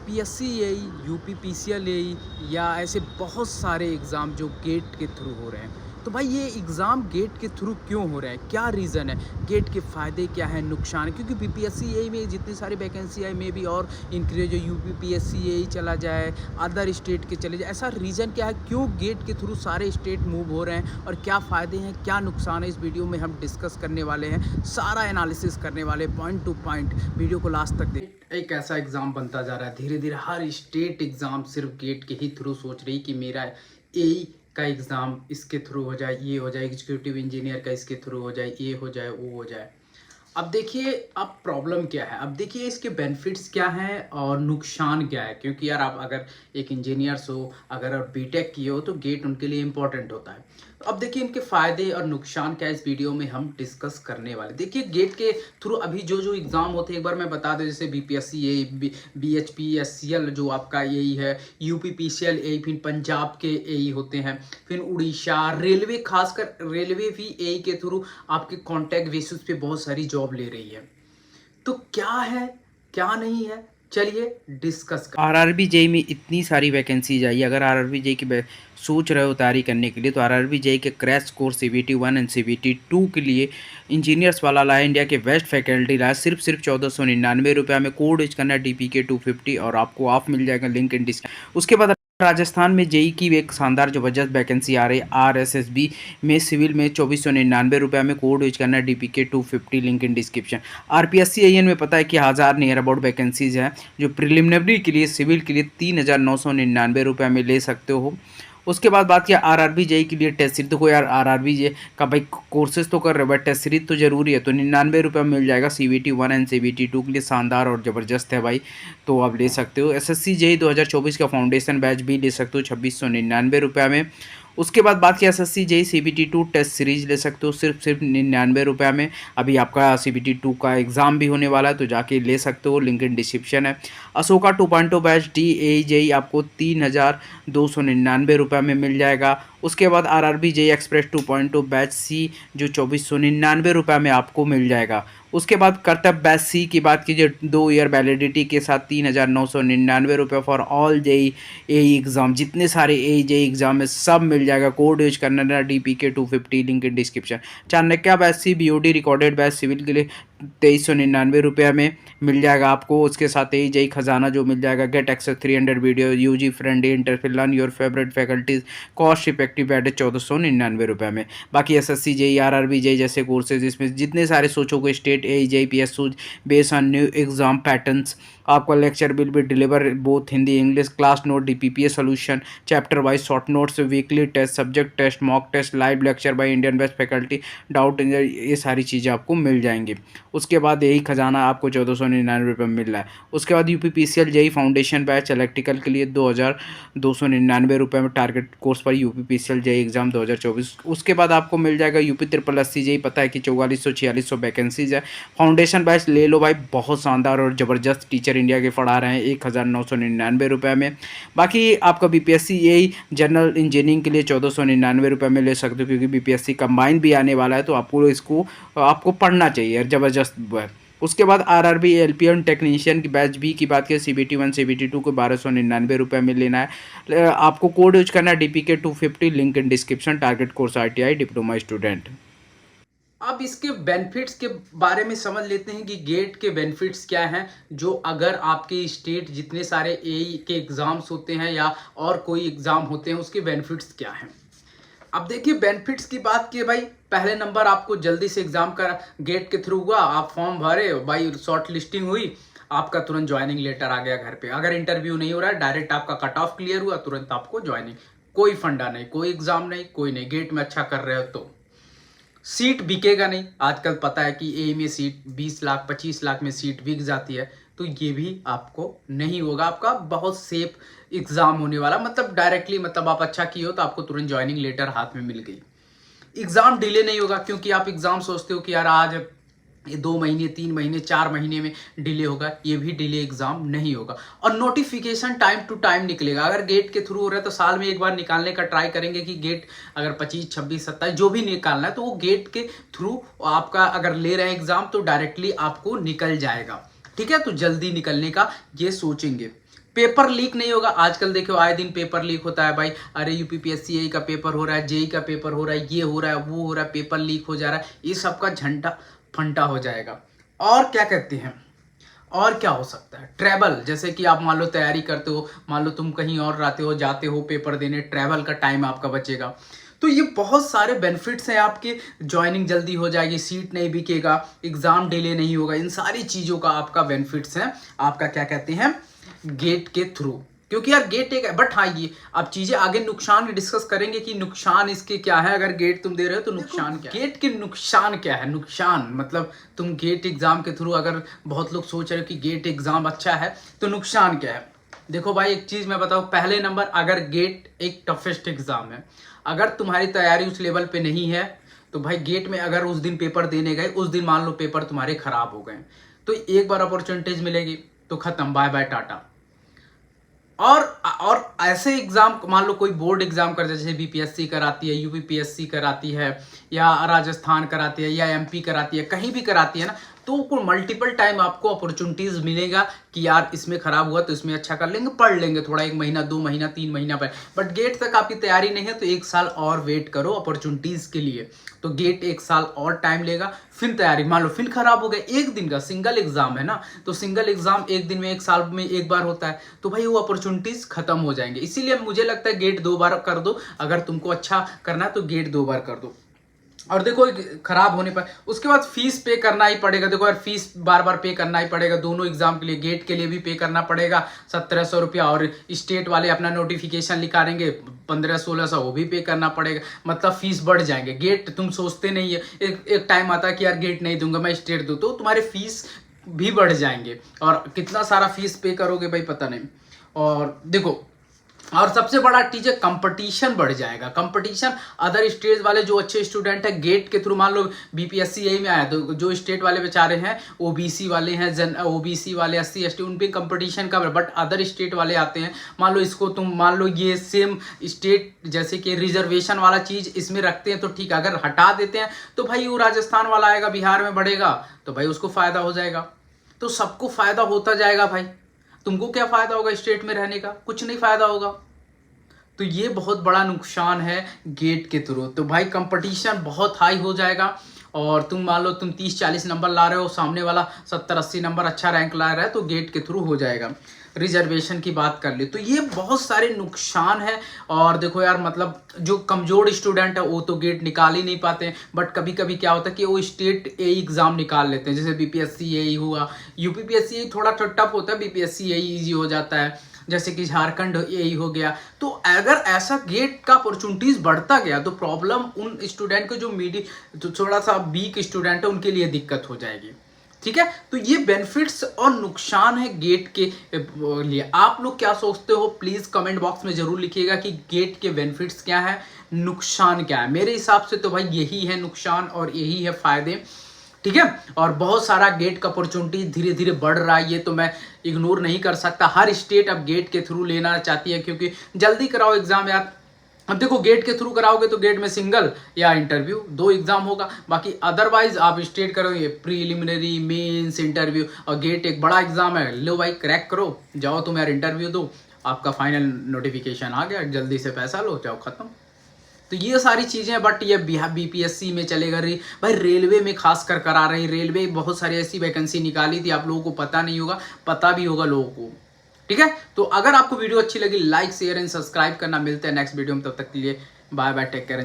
BPSC एई, UP PCL एई या ऐसे बहुत सारे एग्ज़ाम जो गेट के थ्रू हो रहे हैं। तो भाई ये एग्ज़ाम गेट के थ्रू क्यों हो रहे हैं? क्या रीज़न है? गेट के फ़ायदे क्या हैं, नुकसान? क्योंकि बीपीएससी एई में जितनी सारी वैकेंसी आई, मे बी और इंक्रीज़ हो, यूपी पीएससी एई चला जाए, अदर स्टेट के चले जाए। ऐसा रीज़न क्या है? क्यों गेट के थ्रू सारे स्टेट मूव हो रहे हैं और क्या फ़ायदे हैं, क्या नुकसान है? इस वीडियो में हम डिस्कस करने वाले हैं, सारा एनालिसिस करने वाले, पॉइंट टू पॉइंट। वीडियो को लास्ट तक देख। एक ऐसा एग्ज़ाम बनता जा रहा है धीरे धीरे, हर स्टेट एग्ज़ाम सिर्फ गेट के ही थ्रू सोच रही कि मेरा एई का एग्ज़ाम इसके थ्रू हो जाए, ये हो जाए, एग्जीक्यूटिव इंजीनियर का इसके थ्रू हो जाए, ये हो जाए, वो हो जाए। अब देखिए, अब प्रॉब्लम क्या है, अब देखिए इसके बेनिफिट्स क्या हैं और नुकसान क्या है। क्योंकि यार आप अगर एक इंजीनियर्स हो, अगर आप बीटेक किए हो, तो गेट उनके लिए इंपॉर्टेंट होता है। तो अब देखिए इनके फ़ायदे और नुकसान क्या है, इस वीडियो में हम डिस्कस करने वाले। देखिए गेट के थ्रू अभी जो जो एग्ज़ाम होते हैं, एक बार मैं बता दूं, जैसे बीपीएससी ए, बीएचपी, एससीएल जो आपका यही है, यूपी पीसीएल ए, फिर पंजाब के ए होते हैं, फिर उड़ीसा, रेलवे, खासकर रेलवे भी ए के थ्रू आपके कॉन्टैक्ट बेसिस पे बहुत सारी जॉब ले रही है। तो क्या है, क्या नहीं है, चलिए डिस्कस कर। आरआरबी जेई में इतनी सारी वैकेंसीज आई। अगर आरआरबी जेई की सोच रहे हो तैयारी करने के लिए, तो आरआरबी जेई के crash course CBT 1 and CBT 2 के लिए इंजीनियर्स वाला लाया, इंडिया के बेस्ट फैकल्टी लाया, सिर्फ 1499 रुपये में। कोड यूज करना है DPK 250 और आपको ऑफ मिल जाएगा, लिंक इन डिस्क्रिप्शन। उसके बाद राजस्थान में जेई की एक शानदार जबरदस्त वैकेंसी आ रही है। RSSB में सिविल में 2499 रुपये में, कोड यूज करना है DPK 250, link in description. RPSC-IN में पता है कि 1000 नियर अबाउट वैकेंसीज हैं, जो प्रिलिमिनरी के लिए सिविल के लिए 3999 रुपये में ले सकते हो। उसके बाद बात किया आरआरबी जेई के लिए टेस्ट सीरीज। देखो यार, आरआरबी जे का भाई कोर्सेज तो कर रहे हो, बट टेस्ट सीरीज तो जरूरी है, तो 99 रुपये में मिल जाएगा। CBT 1 एंड CBT 2 के लिए शानदार और ज़बरदस्त है भाई, तो आप ले सकते हो। SSC जेई 2024 का फाउंडेशन बैच भी ले सकते हो 2699 रुपये में। उसके बाद बात किया SSC JE CBT 2 test series ले सकते हो सिर्फ 99 रुपये में। अभी आपका CBT 2 का एग्ज़ाम भी होने वाला है, तो जाके ले सकते हो, लिंक इन डिस्क्रिप्शन है। अशोका 2.0 बैच DA जेई आपको 3299 रुपये में मिल जाएगा। उसके बाद RRB JE express 2.0 batch C जो 2499 रुपये में आपको मिल जाएगा। उसके बाद कर्तव्य बैच C की बात कीजिए, 2 ईयर वैलिडिटी के साथ 3999 रुपये for all JE AE exam. जितने सारे जेई एग्ज़ाम है सब मिल जाएगा, कोड यूज करना है DPK 250, link in description. Chanakya batch C BOD recorded batch civil के लिए 2399 रुपये में मिल जाएगा आपको। उसके साथ ही जेई खजाना जो मिल जाएगा, get access 300 video, user friendly interface, learn your favourite faculties, cost effective at 1499 रुपये में। बाकी SSC जेई, RRB जेई जैसे कोर्सेज, इसमें जितने सारे सोचोगे state A JE PSU based on new exam patterns. आपका lecture will be deliver both Hindi English, class note, DPPA solution, chapter wise short notes, weekly test, subject test, mock test, live lecture by Indian best faculty, doubt, ये सारी चीज़ें आपको मिल जाएंगी। उसके बाद यही खजाना आपको 1499 में मिल रहा है। उसके बाद UP PCL JE foundation batch electrical के लिए 2299 में, टारगेट कोर्स पर यूपी पीसीएल जेई एग्जाम 2024। उसके बाद आपको मिल जाएगा यूपी SSC जेई, पता है कि 4400-4600 वैकेंसीज है। फाउंडेशन बैच ले लो भाई, बहुत शानदार और ज़बरदस्त टीचर इंडिया के पढ़ा रहे हैं, 1999 में। बाकी आपका BPSC यही जनरल इंजीनियरिंग के लिए 1499 में ले सकते हो, क्योंकि BPSC कंबाइन भी आने वाला है, तो आपको पढ़ना चाहिए, ज़बरदस्त है। उसके बाद RRB LPN टेक्नीशियन की बैच B की बात करें, CBT 1 CBT 2 को 1299 में लेना है। आपको कोड यूज करना है DPK 250, link in description. Target course ITI diploma student. अब इसके बेनिफिट्स के बारे में समझ लेते हैं कि गेट के बेनिफिट्स क्या हैं, जो अगर आपके स्टेट जितने सारे एई के एग्ज़ाम्स होते हैं या और कोई एग्ज़ाम होते हैं, उसके बेनिफिट्स क्या हैं। अब देखिए बेनिफिट्स की बात की भाई, पहले नंबर आपको जल्दी से एग्ज़ाम का गेट के थ्रू हुआ, आप फॉर्म भरे भाई, शॉर्ट लिस्टिंग हुई, आपका तुरंत ज्वाइनिंग लेटर आ गया घर पे। अगर इंटरव्यू नहीं हो रहा है, डायरेक्ट आपका कट ऑफ क्लियर हुआ, तुरंत आपको ज्वाइनिंग, कोई फंडा नहीं, कोई एग्ज़ाम नहीं, कोई नहीं। गेट में अच्छा कर रहे हो तो सीट बिकेगा नहीं। आजकल पता है कि ए में सीट 20 लाख 25 लाख में सीट बिक जाती है, तो ये भी आपको नहीं होगा। आपका बहुत सेफ एग्ज़ाम होने वाला, मतलब डायरेक्टली, मतलब आप अच्छा किए हो तो आपको तुरंत ज्वाइनिंग लेटर हाथ में मिल गई। एग्ज़ाम डिले नहीं होगा, क्योंकि आप एग्ज़ाम सोचते हो कि यार आज ये 2 महीने 3 महीने 4 महीने में डिले होगा, ये भी डिले एग्ज़ाम नहीं होगा। और नोटिफिकेशन टाइम टू टाइम निकलेगा। अगर गेट के थ्रू हो रहा है तो साल में एक बार निकालने का ट्राई करेंगे कि गेट अगर 25 26 27 जो भी निकालना है, तो वो गेट के थ्रू आपका अगर ले रहे हैं एग्ज़ाम, तो डायरेक्टली आपको निकल जाएगा। ठीक है, तो जल्दी निकलने का ये सोचेंगे। पेपर लीक नहीं होगा। आजकल देखो आए दिन पेपर लीक होता है भाई, अरे यूपीपीएससी का पेपर हो रहा है, जेई का पेपर हो रहा है, ये हो रहा है, वो हो रहा है, पेपर लीक हो जा रहा है, ये सबका झंडा फंटा हो जाएगा। और क्या कहते हैं, और क्या हो सकता है, ट्रैवल, जैसे कि आप मान लो तैयारी करते हो, मान लो तुम कहीं और रहते हो, जाते हो पेपर देने, ट्रैवल का टाइम आपका बचेगा। तो ये बहुत सारे बेनिफिट्स हैं आपके, ज्वाइनिंग जल्दी हो जाएगी, सीट नहीं बिकेगा, एग्जाम डिले नहीं होगा, इन सारी चीज़ों का आपका बेनिफिट्स है आपका क्या कहते हैं गेट के थ्रू। क्योंकि यार गेट एक है, बट हाँ ये अब चीजें आगे नुकसान की डिस्कस करेंगे कि नुकसान इसके क्या है, अगर गेट तुम दे रहे हो तो नुकसान क्या है। गेट के नुकसान क्या है, नुकसान मतलब तुम गेट एग्जाम के थ्रू, अगर बहुत लोग सोच रहे हो कि गेट एग्जाम अच्छा है तो नुकसान क्या है। देखो भाई एक चीज मैं बताऊं, पहले नंबर अगर गेट एक टफेस्ट एग्जाम है, अगर तुम्हारी तैयारी उस लेवल पे नहीं है तो भाई गेट में अगर उस दिन पेपर देने गए, उस दिन मान लो पेपर तुम्हारे खराब हो गए, तो एक बार अपॉर्चुनिटीज मिलेगी तो खत्म, बाय बाय टाटा। और ऐसे एग्जाम मान लो कोई बोर्ड एग्जाम कर, जैसे बीपीएससी कराती है, यूपीपीएससी कराती है, या राजस्थान कराती है, या एमपी कराती है, कहीं भी कराती है ना, तो मल्टीपल टाइम आपको अपॉर्चुनिटीज मिलेगा कि यार इसमें खराब हुआ तो इसमें अच्छा कर लेंगे, पढ़ लेंगे थोड़ा, 1 महीना 2 महीना 3 महीना पर। बट गेट तक आपकी तैयारी नहीं है तो 1 साल और वेट करो अपॉर्चुनिटीज के लिए। तो गेट 1 साल और टाइम लेगा, फिर तैयारी, मान लो फिर खराब हो गया, 1 दिन का सिंगल एग्जाम है ना, तो सिंगल एग्जाम 1 दिन में 1 साल में 1 बार होता है, तो भाई वो अपॉर्चुनिटीज खत्म हो जाएंगे। इसीलिए मुझे लगता है गेट 2 बार कर दो, अगर तुमको अच्छा करना है तो गेट 2 बार कर दो। और देखो खराब होने पर उसके बाद फीस पे करना ही पड़ेगा। देखो यार फीस बार बार पे करना ही पड़ेगा, दोनों एग्जाम के लिए, गेट के लिए भी पे करना पड़ेगा 1700 रुपया, और स्टेट वाले अपना नोटिफिकेशन निकालेंगे 1500-1600, वो भी पे करना पड़ेगा। मतलब फीस बढ़ जाएंगे। गेट तुम सोचते नहीं है, एक टाइम आता है कि यार गेट नहीं दूंगा मैं स्टेट दूँ, तो तुम्हारे फीस भी बढ़ जाएंगे, और कितना सारा फीस पे करोगे भाई पता नहीं। और देखो और सबसे बड़ा चीज है कंपटीशन बढ़ जाएगा, कंपटीशन अदर स्टेट वाले जो अच्छे स्टूडेंट है गेट के थ्रू, मान लो बीपीएससी यही में आया तो जो स्टेट वाले बेचारे हैं, ओबीसी वाले हैं, ओबीसी वाले SC ST, उन पे कंपटीशन का, बट अदर स्टेट वाले आते हैं, मान लो इसको तुम मान लो ये सेम स्टेट जैसे कि रिजर्वेशन वाला चीज इसमें रखते हैं तो ठीक है, अगर हटा देते हैं तो भाई वो राजस्थान वाला आएगा, बिहार में बढ़ेगा तो भाई उसको फायदा हो जाएगा, तो सबको फायदा होता जाएगा भाई। तुमको क्या फायदा होगा स्टेट में रहने का, कुछ नहीं फायदा होगा। तो ये बहुत बड़ा नुकसान है गेट के थ्रू। तो भाई कंपटीशन बहुत हाई हो जाएगा, और तुम मान लो तुम 30-40 नंबर ला रहे हो, सामने वाला 70-80 नंबर अच्छा रैंक ला रहा है, तो गेट के थ्रू हो जाएगा। रिजर्वेशन की बात कर ले तो ये बहुत सारे नुकसान है। और देखो यार मतलब जो कमजोर स्टूडेंट है वो तो गेट निकाल ही नहीं पाते हैं, बट कभी कभी क्या होता है कि वो स्टेट ए एग्जाम निकाल लेते हैं, जैसे बीपीएससी ए हुआ, यूपीपीएससी थोड़ा टफ होता है, बीपीएससी ए ईजी हो जाता है, जैसे कि झारखंड यही हो गया। तो अगर ऐसा गेट का अपॉर्चुनिटीज बढ़ता गया तो प्रॉब्लम उन स्टूडेंट को जो जो थोड़ा सा वीक स्टूडेंट है उनके लिए दिक्कत हो जाएगी। ठीक है, तो ये बेनिफिट्स और नुकसान है गेट के लिए। आप लोग क्या सोचते हो प्लीज कमेंट बॉक्स में जरूर लिखिएगा कि गेट के बेनिफिट्स क्या है, नुकसान क्या है। मेरे हिसाब से तो भाई यही है नुकसान और यही है फायदे। ठीक है, और बहुत सारा गेट का अपॉर्चुनिटी धीरे धीरे बढ़ रहा है, ये तो मैं इग्नोर नहीं कर सकता। हर स्टेट अब गेट के थ्रू लेना चाहती है, क्योंकि जल्दी कराओ एग्जाम यार। अब देखो गेट के थ्रू कराओगे तो गेट में सिंगल या इंटरव्यू 2 एग्जाम होगा, बाकी अदरवाइज आप स्टेट करोगे प्रीलिमिनरी, मेंस, इंटरव्यू, और गेट एक बड़ा एग्जाम है। लो भाई क्रैक करो, जाओ तुम यार इंटरव्यू दो, आपका फाइनल नोटिफिकेशन आ गया, जल्दी से पैसा लो, जाओ खत्म। तो ये सारी चीज़ें, बट ये बीपीएससी में चलेगा भाई, रेलवे में खास कर करा रही, रेलवे बहुत सारी ऐसी वैकेंसी निकाली थी, आप लोगों को पता नहीं होगा, पता भी होगा लोगों को। ठीक है, तो अगर आपको वीडियो अच्छी लगी लाइक शेयर एंड सब्सक्राइब करना। मिलते हैं नेक्स्ट वीडियो में, तब तक के लिए बाय बाय, टेक केयर।